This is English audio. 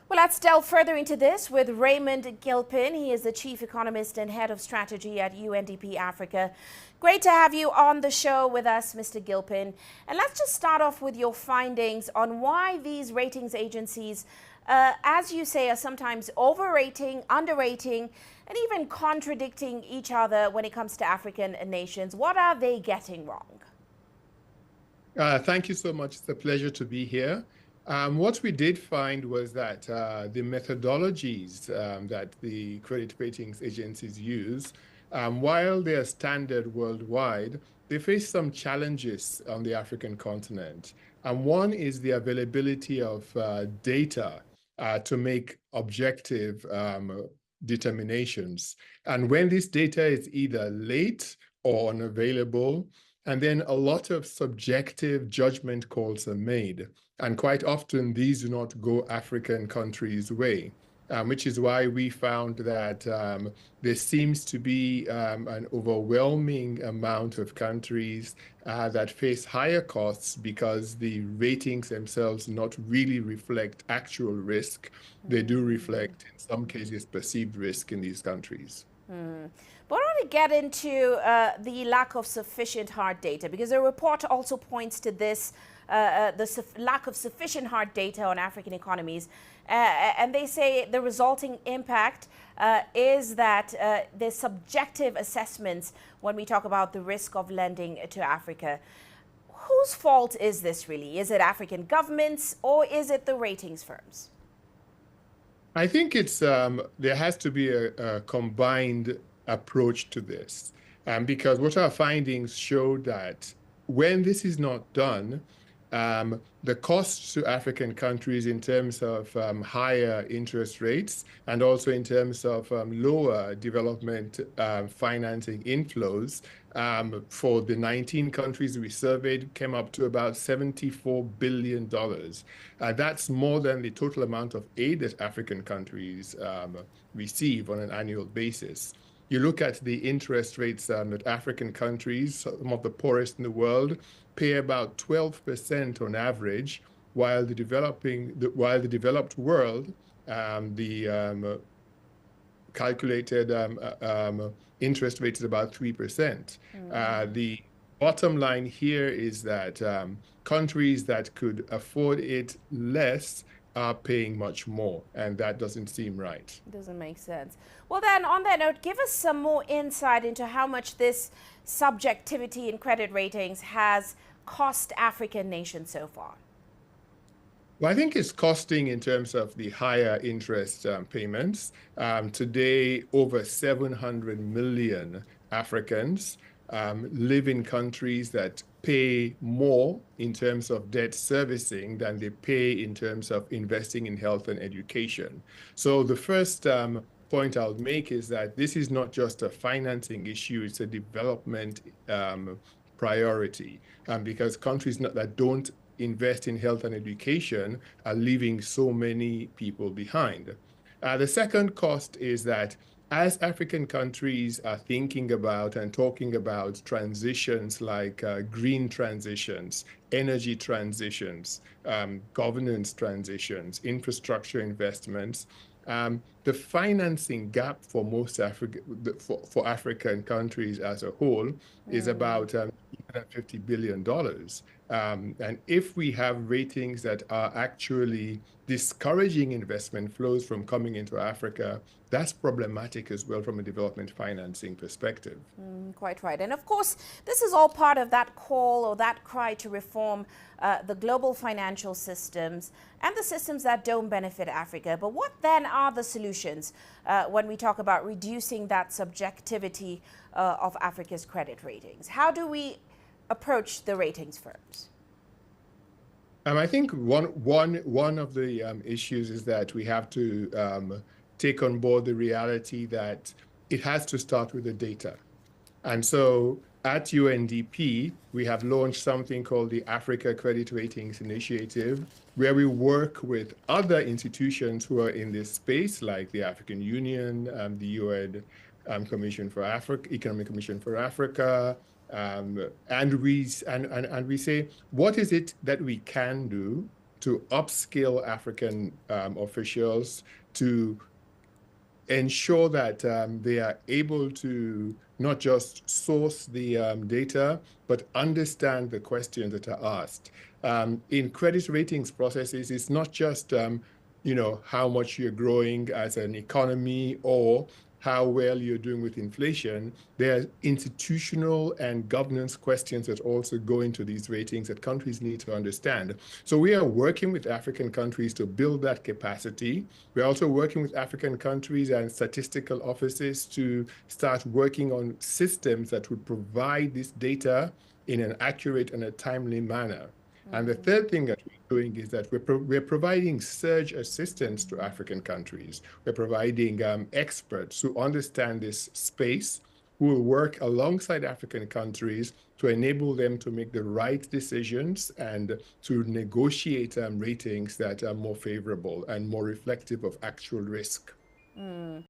Well, let's delve further into this with Raymond Gilpin. He is the Chief Economist and Head of Strategy at UNDP Africa. Great to have you on the show with us, Mr. Gilpin. And let's just start off with your findings on why these ratings agencies, as you say, are sometimes overrating, underrating, and even contradicting each other when it comes to African nations. What are they getting wrong? Thank you so much. It's a pleasure to be here. What we did find was that the methodologies that the credit ratings agencies use, while they are standard worldwide, they face some challenges on the African continent. And one is the availability of data to make objective determinations. And when this data is either late or unavailable, and then a lot of subjective judgment calls are made. And quite often, these do not go African countries' way, which is why we found that there seems to be an overwhelming amount of countries that face higher costs because the ratings themselves not really reflect actual risk. They do reflect, in some cases, perceived risk in these countries. But I want to get into the lack of sufficient hard data, because the report also points to this, lack of sufficient hard data on African economies. And they say the resulting impact is that there's subjective assessments when we talk about the risk of lending to Africa. Whose fault is this really? Is it African governments or is it the ratings firms? I think it's there has to be a combined approach to this, because what our findings show that when this is not done, the costs to African countries in terms of higher interest rates and also in terms of lower development financing inflows for the 19 countries we surveyed came up to about $74 billion. That's more than the total amount of aid that African countries receive on an annual basis. You look at the interest rates that African countries, some of the poorest in the world, pay about 12% on average, while the developed world, the calculated interest rate is about 3%. The bottom line here is that countries that could afford it less are paying much more, and that doesn't seem right. Doesn't make sense. Well, then, on that note, give us some more insight into how much this subjectivity in credit ratings has cost African nations so far. Well, I think it's costing in terms of the higher interest payments. Today, over 700 million Africans live in countries that pay more in terms of debt servicing than they pay in terms of investing in health and education. So the first point I would make is that this is not just a financing issue, it's a development priority, because countries that don't invest in health and education are leaving so many people behind. The second cost is that as African countries are thinking about and talking about transitions like green transitions, energy transitions, governance transitions, infrastructure investments, the financing gap for most for African countries as a whole is about $50 billion. And if we have ratings that are actually discouraging investment flows from coming into Africa, that's problematic as well from a development financing perspective. Quite right. And of course, this is all part of that call or that cry to reform the global financial systems and the systems that don't benefit Africa. But what then are the solutions when we talk about reducing that subjectivity of Africa's credit ratings? How do we approach the ratings firms? I think one of the issues is that we have to take on board the reality that it has to start with the data. And so at UNDP, we have launched something called the Africa Credit Ratings Initiative, where we work with other institutions who are in this space, like the African Union, the UN Commission for Africa, Economic Commission for Africa, and we say, what is it that we can do to upskill African officials, to ensure that they are able to not just source the data, but understand the questions that are asked. In credit ratings processes, it's not just how much you're growing as an economy or how well you're doing with inflation. There are institutional and governance questions that also go into these ratings that countries need to understand. So we are working with African countries to build that capacity. We're also working with African countries and statistical offices to start working on systems that would provide this data in an accurate and a timely manner. And the third thing that we're doing is that we're providing surge assistance to African countries. We're providing experts who understand this space, who will work alongside African countries to enable them to make the right decisions and to negotiate ratings that are more favorable and more reflective of actual risk.